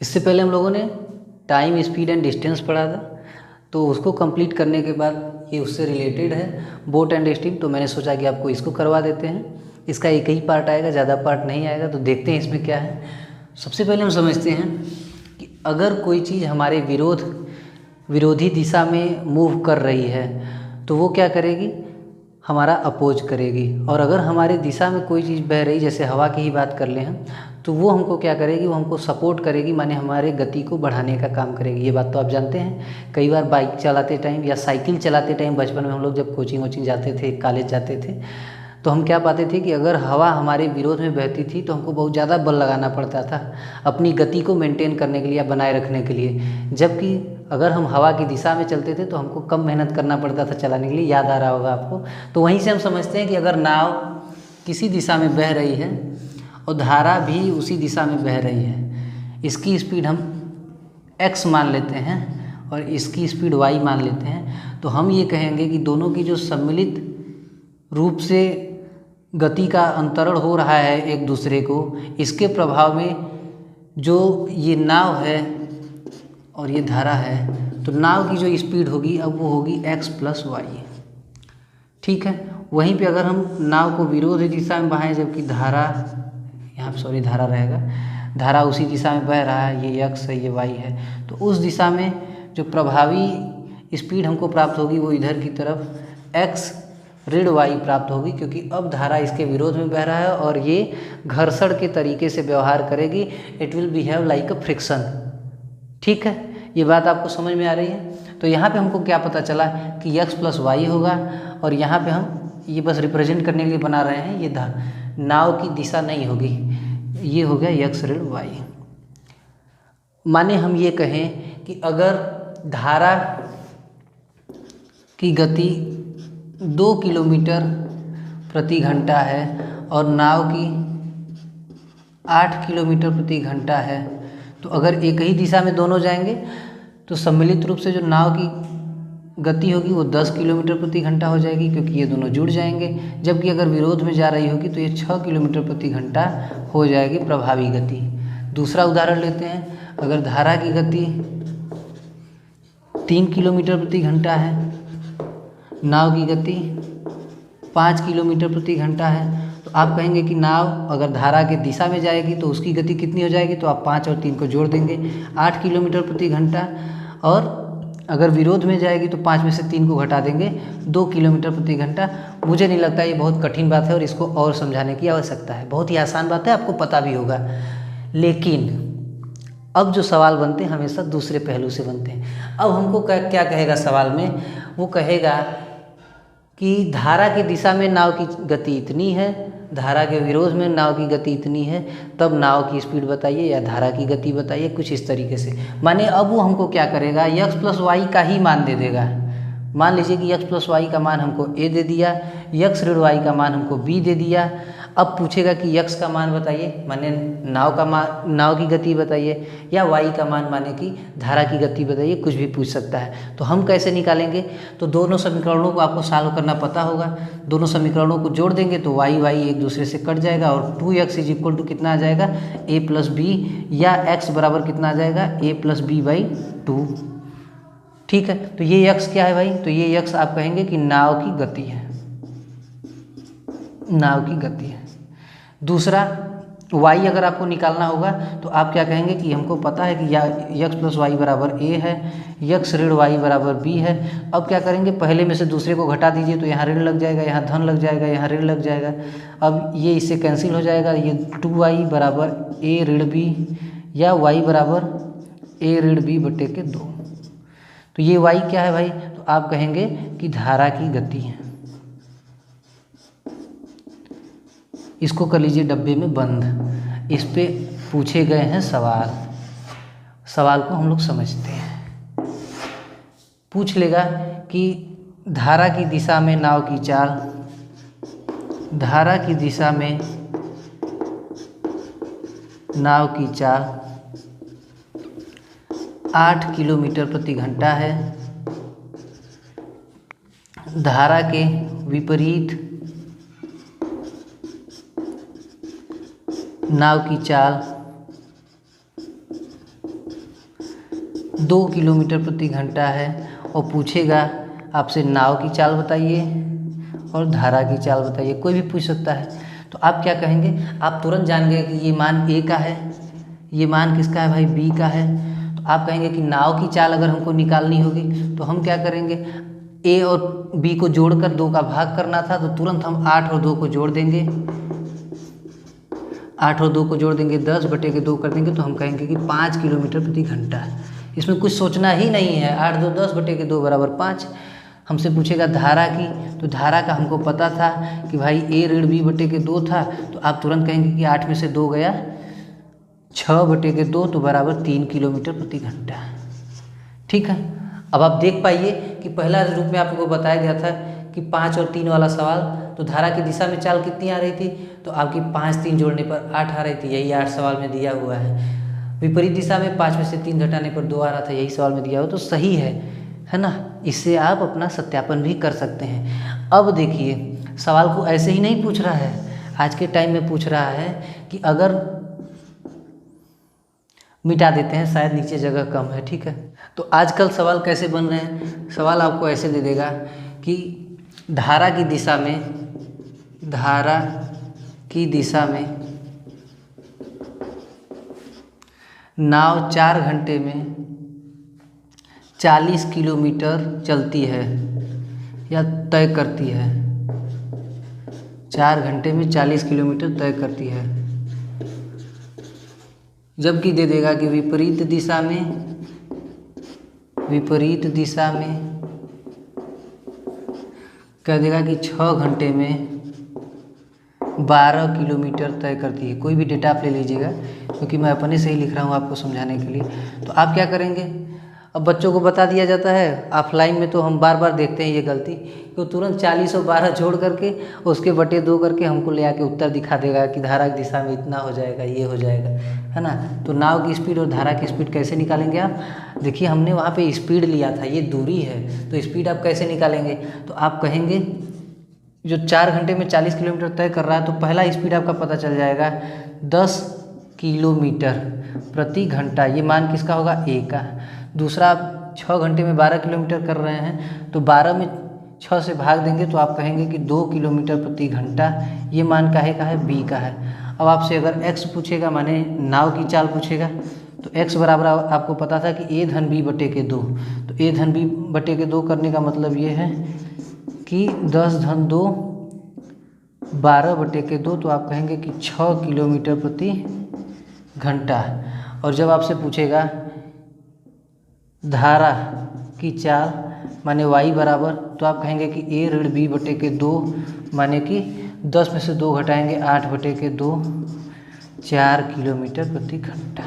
इससे पहले हम लोगों ने टाइम, स्पीड एंड डिस्टेंस पढ़ा था, तो उसको कंप्लीट करने के बाद ये उससे रिलेटेड है बोट एंड स्टीम, तो मैंने सोचा कि आपको इसको करवा देते हैं। इसका एक ही पार्ट आएगा, ज़्यादा पार्ट नहीं आएगा, तो देखते हैं इसमें क्या है। सबसे पहले हम समझते हैं कि अगर कोई चीज़ हमारे विरोधी दिशा में मूव कर रही है तो वो क्या करेगी, हमारा अपोज करेगी। और अगर हमारी दिशा में कोई चीज़ बह रही, जैसे हवा की ही बात कर लें हम, तो वो हमको क्या करेगी, वो हमको सपोर्ट करेगी, माने हमारे गति को बढ़ाने का काम करेगी। ये बात तो आप जानते हैं। कई बार बाइक चलाते टाइम या साइकिल चलाते टाइम, बचपन में हम लोग जब कोचिंग वोचिंग जाते थे, कॉलेज जाते थे, तो हम क्या पाते थे कि अगर हवा हमारे विरोध में बहती थी तो हमको बहुत ज़्यादा बल लगाना पड़ता था अपनी गति को मेंटेन करने के लिए या बनाए रखने के लिए। जबकि अगर हम हवा की दिशा में चलते थे तो हमको कम मेहनत करना पड़ता था चलाने के लिए, याद आ रहा होगा आपको। तो वहीं से हम समझते हैं कि अगर नाव किसी दिशा में बह रही है और धारा भी उसी दिशा में बह रही है, इसकी स्पीड हम x मान लेते हैं और इसकी स्पीड y मान लेते हैं, तो हम ये कहेंगे कि दोनों की जो सम्मिलित रूप से गति का अंतरण हो रहा है एक दूसरे को, इसके प्रभाव में जो ये नाव है और ये धारा है, तो नाव की जो स्पीड होगी अब वो होगी x प्लस वाई। ठीक है। वहीं पे अगर हम नाव को विरोधी दिशा में बहाएं, जबकि धारा यहाँ पे, सॉरी, धारा रहेगा, धारा उसी दिशा में बह रहा है, ये x है, ये y है, तो उस दिशा में जो प्रभावी स्पीड हमको प्राप्त होगी वो इधर की तरफ x ऋण y प्राप्त होगी, क्योंकि अब धारा इसके विरोध में बह रहा है और ये घर्षण के तरीके से व्यवहार करेगी। It will behave like a friction. ठीक है, ये बात आपको समझ में आ रही है। तो यहाँ पे हमको क्या पता चला कि x प्लस वाई होगा, और यहाँ पे हम ये बस रिप्रेजेंट करने के लिए बना रहे हैं, ये नाव की दिशा नहीं होगी, ये हो गया x ऋण वाई। माने हम ये कहें कि अगर धारा की गति 2 किलोमीटर प्रति घंटा है और नाव की 8 किलोमीटर प्रति घंटा है, तो अगर एक ही दिशा में दोनों जाएंगे तो सम्मिलित रूप से जो नाव की गति होगी वो 10 किलोमीटर प्रति घंटा हो जाएगी, क्योंकि ये दोनों जुड़ जाएंगे। जबकि अगर विरोध में जा रही होगी तो ये 6 किलोमीटर प्रति घंटा हो जाएगी प्रभावी गति। दूसरा उदाहरण लेते हैं। अगर धारा की गति 3 किलोमीटर प्रति घंटा है, नाव की गति 5 किलोमीटर प्रति घंटा है, तो आप कहेंगे कि नाव अगर धारा के दिशा में जाएगी तो उसकी गति कितनी हो जाएगी, तो आप 5 और 3 को जोड़ देंगे, 8 किलोमीटर प्रति घंटा। और अगर विरोध में जाएगी तो 5 में से 3 को घटा देंगे, 2 किलोमीटर प्रति घंटा। मुझे नहीं लगता ये बहुत कठिन बात है और इसको और समझाने की आवश्यकता है। बहुत ही आसान बात है, आपको पता भी होगा। लेकिन अब जो सवाल बनते हैं हमेशा दूसरे पहलू से बनते हैं। अब हमको क्या कहेगा सवाल में, वो कहेगा कि धारा की दिशा में नाव की गति इतनी है, धारा के विरोध में नाव की गति इतनी है, तब नाव की स्पीड बताइए या धारा की गति बताइए, कुछ इस तरीके से। माने अब वो हमको क्या करेगा, x प्लस वाई का ही मान दे देगा। मान लीजिए कि x प्लस वाई का मान हमको a दे दिया, x ऋण y का मान हमको b दे दिया। अब पूछेगा कि x का मान बताइए, माने नाव की गति बताइए, या y का मान माने कि धारा की गति बताइए, कुछ भी पूछ सकता है। तो हम कैसे निकालेंगे, तो दोनों समीकरणों को आपको सॉल्व करना पता होगा। दोनों समीकरणों को जोड़ देंगे तो y एक दूसरे से कट जाएगा और 2x इज इक्वल टू कितना आ जाएगा, a प्लस बी, या x बराबर कितना आ जाएगा, a प्लस बी बाई 2। ठीक है, तो ये x क्या है भाई, तो ये x आप कहेंगे कि नाव की गति है, नाव की गति है। दूसरा y अगर आपको निकालना होगा तो आप क्या कहेंगे कि हमको पता है कि x प्लस वाई बराबर a है, x ऋण y बराबर b है। अब क्या करेंगे, पहले में से दूसरे को घटा दीजिए, तो यहाँ ऋण लग जाएगा, यहाँ धन लग जाएगा, यहाँ ऋण लग जाएगा। अब ये इससे कैंसिल हो जाएगा, ये 2y बराबर a ऋण b, या y बराबर a ऋण b बटे के 2। तो ये y क्या है भाई, तो आप कहेंगे कि धारा की गति है। इसको कर लीजिए डब्बे में बंद। इस पे पूछे गए हैं सवाल, सवाल को हम लोग समझते हैं। पूछ लेगा कि धारा की दिशा में नाव की चाल, धारा की दिशा में नाव की चाल 8 किलोमीटर प्रति घंटा है, धारा के विपरीत नाव की चाल 2 किलोमीटर प्रति घंटा है और पूछेगा आपसे नाव की चाल बताइए और धारा की चाल बताइए, कोई भी पूछ सकता है। तो आप क्या कहेंगे, आप तुरंत जान गए कि ये मान ए का है, ये मान किसका है भाई, बी का है। तो आप कहेंगे कि नाव की चाल अगर हमको निकालनी होगी तो हम क्या करेंगे, ए और बी को जोड़कर 2 का भाग करना था, तो तुरंत हम 8 और 2 को जोड़ देंगे, 8 और 2 को जोड़ देंगे 10/2 कर देंगे, तो हम कहेंगे कि 5 किलोमीटर प्रति घंटा। इसमें कुछ सोचना ही नहीं है, 8 2 10/2 बराबर 5। हमसे पूछेगा धारा की, तो धारा का हमको पता था कि भाई a ऋण b/2 था, तो आप तुरंत कहेंगे कि 8 में से 2 गया 6/2, तो बराबर 3 किलोमीटर प्रति घंटा। ठीक है, अब आप देख पाइए कि पहला रूप में आपको बताया गया था कि 5 और 3 वाला सवाल, तो धारा की दिशा में चाल कितनी आ रही थी, तो आपकी 5 3 जोड़ने पर 8 आ रही थी, यही 8 सवाल में दिया हुआ है। विपरीत दिशा में 5 में से 3 घटाने पर 2 आ रहा था, यही सवाल में दिया हुआ, तो सही है ना। इससे आप अपना सत्यापन भी कर सकते हैं। अब देखिए सवाल को ऐसे ही नहीं पूछ रहा है, आज के टाइम में पूछ रहा है कि अगर मिटा देते हैं, शायद नीचे जगह कम है। ठीक है, तो आजकल सवाल कैसे बन रहे हैं, सवाल आपको ऐसे दे देगा कि धारा की दिशा में नाव 4 घंटे में 40 किलोमीटर चलती है या तय करती है, 4 घंटे में 40 किलोमीटर तय करती है। जबकि दे देगा कि विपरीत दिशा में कह देगा कि 6 घंटे में 12 किलोमीटर तय करती है। कोई भी डेटा आप ले लीजिएगा, क्योंकि मैं अपने से ही लिख रहा हूँ आपको समझाने के लिए। तो आप क्या करेंगे, अब बच्चों को बता दिया जाता है, ऑफलाइन में तो हम बार बार देखते हैं ये गलती, कि वो तुरंत 40 और 12 जोड़ करके उसके बटे 2 करके हमको ले आके उत्तर दिखा देगा कि धारा की दिशा में इतना हो जाएगा, ये हो जाएगा, है ना। तो नाव की स्पीड और धारा की स्पीड कैसे निकालेंगे आप, देखिए हमने वहाँ पे स्पीड लिया था, ये दूरी है, तो स्पीड आप कैसे निकालेंगे, तो आप कहेंगे जो 4 घंटे में 40 किलोमीटर तय कर रहा है, तो पहला स्पीड आपका पता चल जाएगा 10 किलोमीटर प्रति घंटा, ये मान किसका होगा, ए का। दूसरा आप 6 घंटे में 12 किलोमीटर कर रहे हैं, तो 12 में 6 से भाग देंगे तो आप कहेंगे कि 2 किलोमीटर प्रति घंटा, ये मान काहे का है, बी का है। अब आपसे अगर x पूछेगा, माने नाव की चाल पूछेगा, तो x बराबर आपको पता था कि a धन b/2, तो a धन b/2 करने का मतलब ये है कि 10 धन 2 12/2, तो आप कहेंगे कि 6 किलोमीटर प्रति घंटा। और जब आपसे पूछेगा धारा की चाल माने y बराबर, तो आप कहेंगे कि a ऋण b/2 माने कि 10 में से 2 घटाएंगे 8/2, 4 किलोमीटर प्रति घंटा।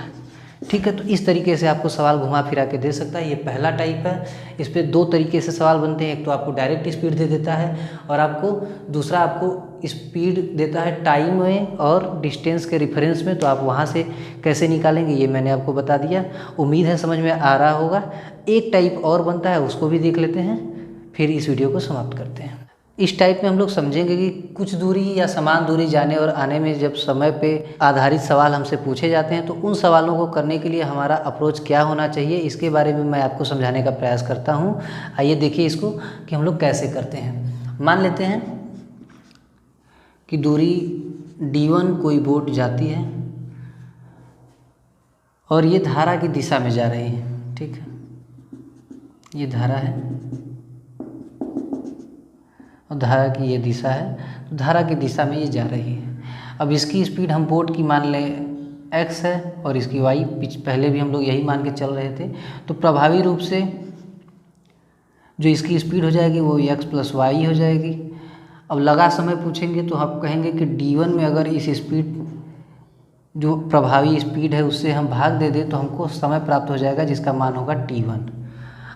ठीक है, तो इस तरीके से आपको सवाल घुमा फिरा के दे सकता है। ये पहला टाइप है, इस पे 2 तरीके से सवाल बनते हैं, एक तो आपको डायरेक्ट स्पीड दे देता है और दूसरा आपको स्पीड देता है टाइम में और डिस्टेंस के रेफरेंस में, तो आप वहाँ से कैसे निकालेंगे ये मैंने आपको बता दिया। उम्मीद है समझ में आ रहा होगा। एक टाइप और बनता है, उसको भी देख लेते हैं, फिर इस वीडियो को समाप्त करते हैं। इस टाइप में हम लोग समझेंगे कि कुछ दूरी या समान दूरी जाने और आने में जब समय पे आधारित सवाल हमसे पूछे जाते हैं, तो उन सवालों को करने के लिए हमारा अप्रोच क्या होना चाहिए, इसके बारे में मैं आपको समझाने का प्रयास करता हूँ। आइए देखिए इसको कि हम लोग कैसे करते हैं। मान लेते हैं कि दूरी D1 कोई बोट जाती है और ये धारा की दिशा में जा रही है। ठीक है, ये धारा है और धारा की ये दिशा है, तो धारा की दिशा में ये जा रही है। अब इसकी स्पीड हम बोट की मान लें x है और इसकी y, पहले भी हम लोग यही मान के चल रहे थे, तो प्रभावी रूप से जो इसकी स्पीड हो जाएगी वो x + y हो जाएगी। अब लगा समय पूछेंगे तो हम कहेंगे कि D1 में अगर इस स्पीड जो प्रभावी स्पीड है उससे हम भाग दे दें तो हमको समय प्राप्त हो जाएगा जिसका मान होगा T1।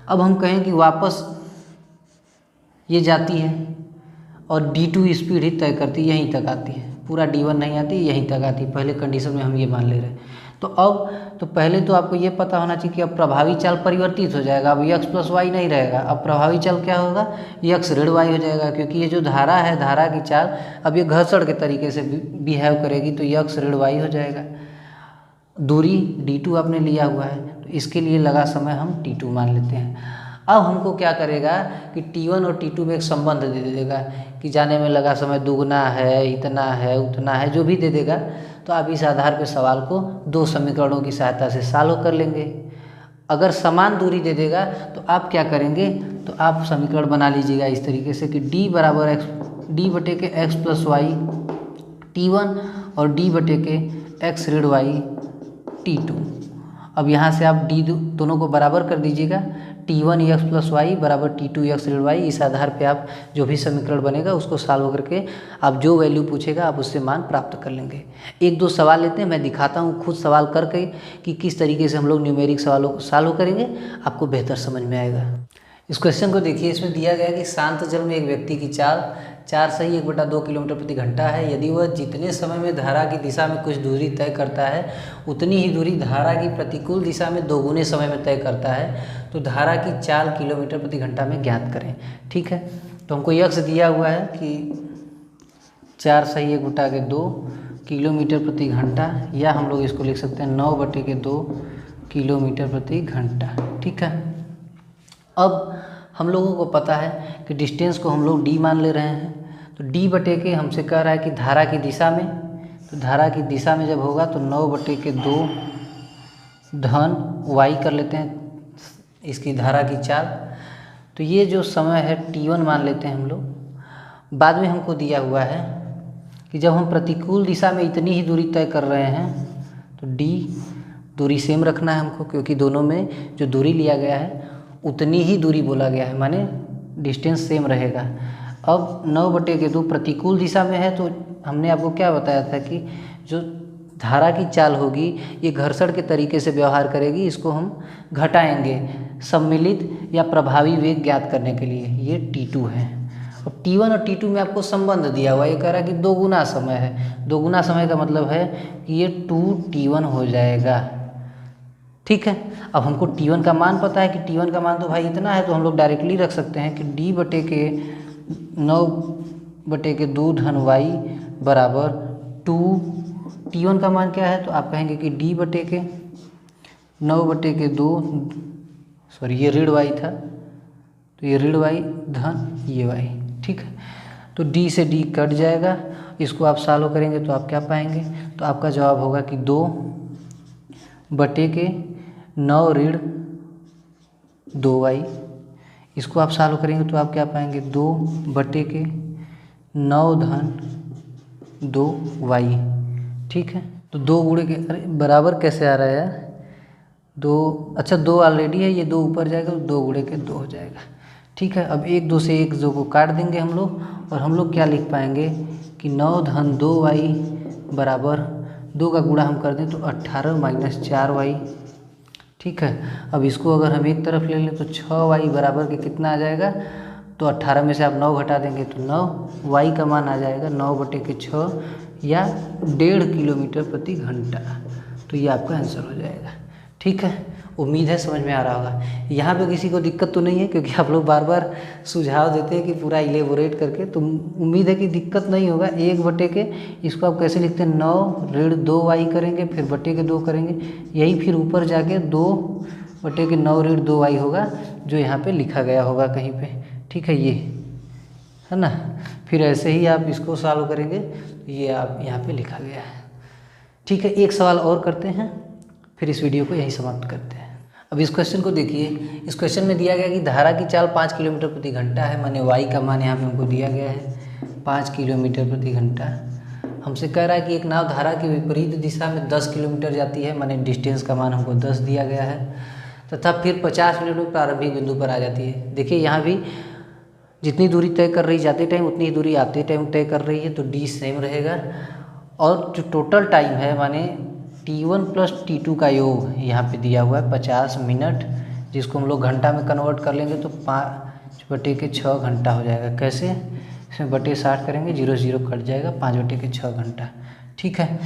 अब हम कहें कि वापस ये जाती है और D2 स्पीड ही तय करती है, यहीं तक आती है, पूरा D1 नहीं आती, यहीं तक आती है। पहले कंडीशन में हम ये मान ले रहे हैं। तो पहले तो आपको ये पता होना चाहिए कि अब प्रभावी चाल परिवर्तित हो जाएगा, अब x + y नहीं रहेगा। अब प्रभावी चाल क्या होगा, x ऋण y हो जाएगा, क्योंकि ये जो धारा है, धारा की चाल अब ये घर्षण के तरीके से बिहेव करेगी, तो x ऋण y हो जाएगा। दूरी D2 आपने लिया हुआ है, तो इसके लिए लगा समय हम T2 मान लेते हैं। अब हमको क्या करेगा कि T1 और T2 में एक संबंध दे देगा कि जाने में लगा समय दुगना है, इतना है, उतना है, जो भी दे देगा। तो आप इस आधार पर सवाल को दो समीकरणों की सहायता से सॉल्व कर लेंगे। अगर समान दूरी दे देगा तो आप क्या करेंगे, तो आप समीकरण बना लीजिएगा इस तरीके से कि d बराबर d बटे के x प्लस वाई T1 और d बटे के x ऋण वाई T2। अब यहाँ से आप d दोनों को बराबर कर दीजिएगा। T1 x प्लस वाई बराबर T2 x ऋण वाई। इस आधार पे आप जो भी समीकरण बनेगा उसको सॉल्व करके आप जो वैल्यू पूछेगा आप उससे मान प्राप्त कर लेंगे। एक दो सवाल लेते हैं, मैं दिखाता हूँ खुद सवाल करके कि किस तरीके से हम लोग न्यूमेरिक सवालों को सॉल्व करेंगे, आपको बेहतर समझ में आएगा। इस क्वेश्चन को देखिए, इसमें दिया गया है कि शांत जल में एक व्यक्ति की चाल 4 1/2 किलोमीटर प्रति घंटा है। यदि वह जितने समय में धारा की दिशा में कुछ दूरी तय करता है उतनी ही दूरी धारा की प्रतिकूल दिशा में दोगुने समय में तय करता है, तो धारा की चाल किलोमीटर प्रति घंटा में ज्ञात करें। ठीक है, तो हमको यक्स दिया हुआ है कि 4 सही 1/2 किलोमीटर प्रति घंटा, या हम लोग इसको लिख सकते हैं 9/2 किलोमीटर प्रति घंटा। ठीक है, अब हम लोगों को पता है कि डिस्टेंस को हम लोग d मान ले रहे हैं, तो d बटे के हमसे कह रहा है कि धारा की दिशा में, तो धारा की दिशा में जब होगा तो 9/2 धन y कर लेते हैं इसकी धारा की चाल। तो ये जो समय है T1 मान लेते हैं हम लोग। बाद में हमको दिया हुआ है कि जब हम प्रतिकूल दिशा में इतनी ही दूरी तय कर रहे हैं तो d दूरी सेम रखना है हमको, क्योंकि दोनों में जो दूरी लिया गया है उतनी ही दूरी बोला गया है, माने डिस्टेंस सेम रहेगा। अब 9/2 प्रतिकूल दिशा में है, तो हमने आपको क्या बताया था कि जो धारा की चाल होगी ये घर्षण के तरीके से व्यवहार करेगी, इसको हम घटाएंगे सम्मिलित या प्रभावी वेग ज्ञात करने के लिए। ये T2 है। और T1 और T2 में आपको संबंध दिया हुआ है, ये कह रहा है कि दोगुना समय है। दोगुना समय का मतलब है कि ये 2T1 हो जाएगा। ठीक है, अब हमको T1 का मान पता है कि T1 का मान तो भाई इतना है, तो हम लोग डायरेक्टली रख सकते हैं कि d बटे के 9/2 धन y बराबर 2। T1 का मान क्या है, तो आप कहेंगे कि d बटे के 9/2, सॉरी ये ऋण y था, तो ये ऋण y धन ये y। ठीक है, तो d से d कट जाएगा। इसको आप सॉल्व करेंगे तो आप क्या पाएंगे, तो आपका जवाब होगा कि 2 बटे के 9 ऋण 2y। इसको आप सॉल्व करेंगे तो आप क्या पाएंगे, 2 बटे के 9 धन 2y। ठीक है, तो 2 गुणे के, अरे बराबर कैसे आ रहा है यार, 2, अच्छा 2 ऑलरेडी है, ये 2 ऊपर जाएगा तो 2 गुणे के 2 हो जाएगा। ठीक है, अब 1 2 से 1 2 को काट देंगे हम लोग, और हम लोग क्या लिख पाएंगे कि 9 धन 2y बराबर 2 का गुणा हम कर दें तो 18 माइनस 4y। ठीक है, अब इसको अगर हम एक तरफ ले लें तो 6y बराबर के कितना आ जाएगा, तो 18 में से आप 9 घटा देंगे तो 9y का मान आ जाएगा 9/6 या 1.5 किलोमीटर प्रति घंटा। तो ये आपका आंसर हो जाएगा। ठीक है, उम्मीद है समझ में आ रहा होगा। यहाँ पे किसी को दिक्कत तो नहीं है, क्योंकि आप लोग बार बार सुझाव देते हैं कि पूरा इलेबोरेट करके, तो उम्मीद है कि दिक्कत नहीं होगा। 1 बटे के, इसको आप कैसे लिखते हैं, 9 ऋण 2y करेंगे, फिर बटे के 2 करेंगे, यही फिर ऊपर जाके 2 बटे के 9 ऋण 2y होगा, जो यहाँ पे लिखा गया होगा कहीं पे। ठीक है, ये है ना, फिर ऐसे ही आप इसको सॉल्व करेंगे, ये आप यहाँ पे लिखा गया है। ठीक है, एक सवाल और करते हैं, फिर इस वीडियो को यहीं समाप्त करते हैं। अब इस क्वेश्चन को देखिए, इस क्वेश्चन में दिया गया कि धारा की चाल 5 किलोमीटर प्रति घंटा है, माने y का मान यहाँ पे हमको दिया गया है 5 किलोमीटर प्रति घंटा। हमसे कह रहा है कि एक नाव धारा की विपरीत दिशा में 10 किलोमीटर जाती है, माने डिस्टेंस का मान हमको 10 दिया गया है, तथा फिर 50 मिनट में प्रारंभिक बिंदु पर आ जाती है। देखिए यहाँ भी जितनी दूरी तय कर रही जाते टाइम उतनी ही दूरी आते टाइम तय कर रही है, तो d सेम रहेगा। और जो टोटल टाइम है माने T1 प्लस T2 का योग यहाँ पे दिया हुआ है 50 मिनट, जिसको हम लोग घंटा में कन्वर्ट कर लेंगे तो 5/6 घंटा हो जाएगा। कैसे, इसमें बटे 60 करेंगे, 0 0 कट जाएगा, 5/6 घंटा। ठीक है,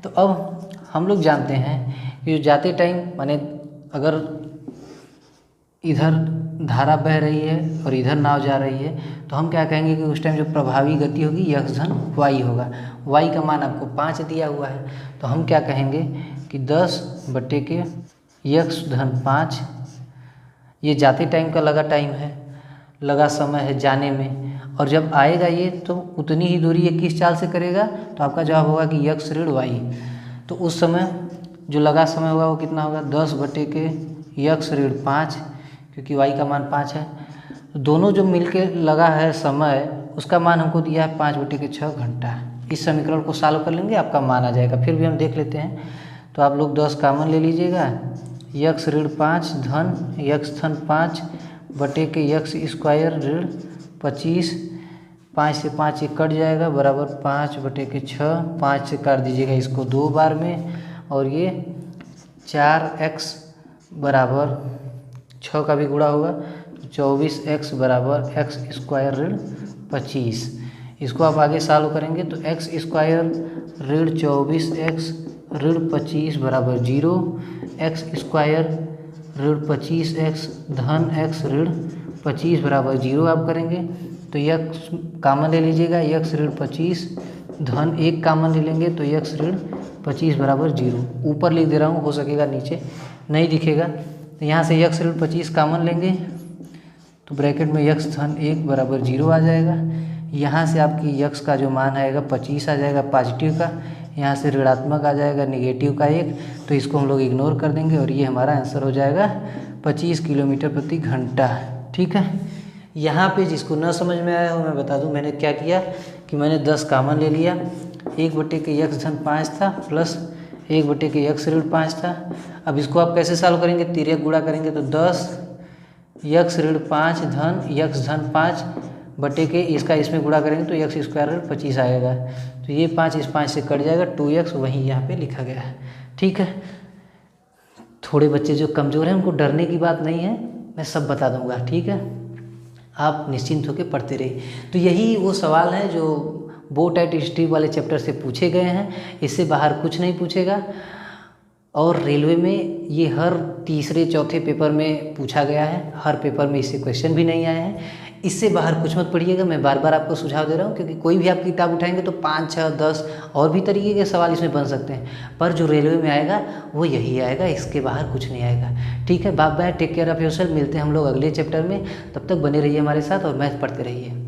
तो अब हम लोग जानते हैं कि जो जाते टाइम माने अगर इधर धारा बह रही है और इधर नाव जा रही है, तो हम क्या कहेंगे कि उस टाइम जो प्रभावी गति होगी यक्स धन y होगा। y का मान आपको 5 दिया हुआ है, तो हम क्या कहेंगे कि 10 बटे के यक्स धन 5, ये जाते टाइम का लगा टाइम है, लगा समय है जाने में, और जब आएगा ये तो उतनी ही दूरी ये किस चाल से करेगा, तो आपका जवाब होगा कि यक्स ऋण वाई। तो उस समय जो लगा समय होगा वो कितना होगा, 10 बटे के यक्स ऋण 5, क्योंकि वाई का मान 5 है। तो दोनों जो मिलके लगा है समय, उसका मान हमको दिया है 5 बटे के 6 घंटा। इस समीकरण को सॉल्व कर लेंगे, आपका मान आ जाएगा। फिर भी हम देख लेते हैं, तो आप लोग 10 कॉमन ले लीजिएगा, यक्स ऋण 5 धन यक्स धन 5 बटे के यक्स स्क्वायर ऋण 25, 5 से 5 ये कट जाएगा बराबर 5 बटे के 6, 5 से काट दीजिएगा इसको 2 बार में, और ये 4x बराबर 6 का भी गुणा होगा, 24x बराबर एक्स स्क्वायर ऋण 25। इसको आप आगे सॉल्व करेंगे तो एक्स स्क्वायर ऋण 24x ऋण 25 बराबर 0, एक्स स्क्वायर ऋण 25x धन x ऋण 25 बराबर 0 आप करेंगे। तो यक्स कॉमन ले लीजिएगा, यक्स ऋण 25 धन 1 कॉमन ले लेंगे तो यक्स ऋण 25 बराबर 0। ऊपर लिख दे रहा हूँ, हो सकेगा नीचे नहीं दिखेगा। तो यहाँ से यक्स ऋण 25 कॉमन लेंगे तो ब्रैकेट में यक्स धन 1 बराबर 0 आ जाएगा। यहाँ से आपकी यक्स का जो मान आएगा 25 आ जाएगा पॉजिटिव का, यहाँ से ऋणात्मक आ जाएगा नेगेटिव का 1, तो इसको हम लोग इग्नोर कर देंगे और ये हमारा आंसर हो जाएगा 25 किलोमीटर प्रति घंटा। ठीक है, यहाँ पे जिसको न समझ में आया हो मैं बता दूँ, मैंने क्या किया कि मैंने 10 कॉमन ले लिया, 1 बटे के यक्स धन 5 था प्लस 1 बटे के यक्स ऋण 5 था। अब इसको आप कैसे सॉल्व करेंगे, तिर्यक गुणा करेंगे तो 10 यक्स ऋण 5 धन यक्स धन 5 बटे के इसका इसमें गुणा करेंगे तो यक्स स्क्वायर ऋण 25 आएगा। तो ये 5 इस 5 से कट जाएगा, 2x वहीं यहाँ पे लिखा गया है। ठीक है, थोड़े बच्चे जो कमज़ोर हैं उनको डरने की बात नहीं है, मैं सब बता दूंगा। ठीक है, आप निश्चिंत होकर पढ़ते रहिए। तो यही वो सवाल हैं जो बोट एट स्ट्रीम वाले चैप्टर से पूछे गए हैं, इससे बाहर कुछ नहीं पूछेगा। और रेलवे में ये हर तीसरे चौथे पेपर में पूछा गया है, हर पेपर में इससे क्वेश्चन भी नहीं आए हैं। इससे बाहर कुछ मत पढ़िएगा, मैं बार बार आपको सुझाव दे रहा हूँ, क्योंकि कोई भी आप किताब उठाएंगे तो 5, 6, 10 और भी तरीके के सवाल इसमें बन सकते हैं, पर जो रेलवे में आएगा वो यही आएगा, इसके बाहर कुछ नहीं आएगा। ठीक है, bye bye, take care of yourself. मिलते हैं हम लोग अगले चैप्टर में, तब तक बने रहिए हमारे साथ और मैथ पढ़ते रहिए।